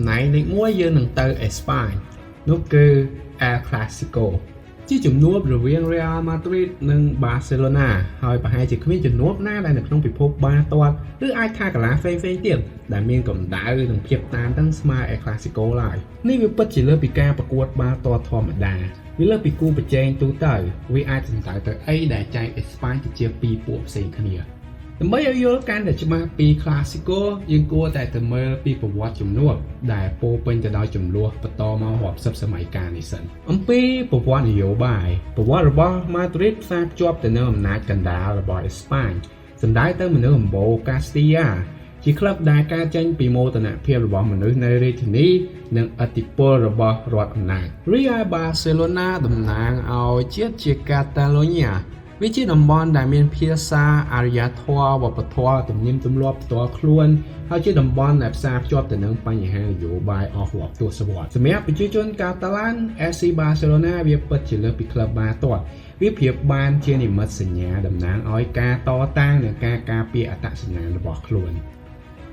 ណែងលេខ1យើងនឹងទៅអេស្ប៉ាញនោះគឺ El Clasico ជាជំនួបរវាង Real Madrid និង Barcelona ហើយប្រហែលជាគ្មានជំនួបណាដែលនៅក្នុងពិភពបាល់ទាត់ឬអាចថាកីឡាផ្សេងៗទៀតដែលមានកម្ដៅនិងភាពតានតឹងស្មើ El Clasico ឡើយនេះវាពិតជាលើសពីការប្រកួតបាល់ទាត់ធម្មតាវាលើសពីគូប្រជែងទូទៅវាអាចសំដៅទៅអីដែលចែកអេស្ប៉ាញទៅជាពីរពួកផ្សេងគ្នាដើម្បីឲ្យយល់កាន់តែច្បាស់ពី Clasico យើងគួរតែទៅមើលពីប្រវត្តិជំនួបដែលពោពេញទៅដោយចំនួនបន្តមករាប់សិបសម័យកាលនេះសិនអំពីប្រវត្តិនយោបាយប្រវត្តិរបស់ Madrid ផ្សារភ្ជាប់ទៅនឹងអំណាចកណ្ដាលរបស់អេស្ប៉ាញសំដៅទៅមនុស្សអំបូរ Castilla ជាក្លឹបដែលកើតចេញពីមោទនភាពរបស់មនុស្សនៅរាជធានីនិងឥទ្ធិពលរបស់រដ្ឋអំណាច Real Barcelona តំណាងឲ្យជាតិជា Cataloniaវាជាតំបន់ដែលមានភាសាអារ្យធម៌វប្បធម៌ទំនៀមទម្លាប់ផ្ទាល់ខ្លួនហើយជាតំបន់ដែលផ្សារភ្ជាប់ទៅនឹងបញ្ហានយោបាយអស់រាប់ទសវត្សរ៍សម្រាប់ប្រជាជនកាតាឡាន FC Barcelona វាពិតជាលើសពីក្លឹបបាល់ទាត់វាប្រៀបបានជានិមិត្តសញ្ញាតំណាងឲ្យការតតាំងនិងការការពារអត្តសញ្ញាណរបស់ខ្លួន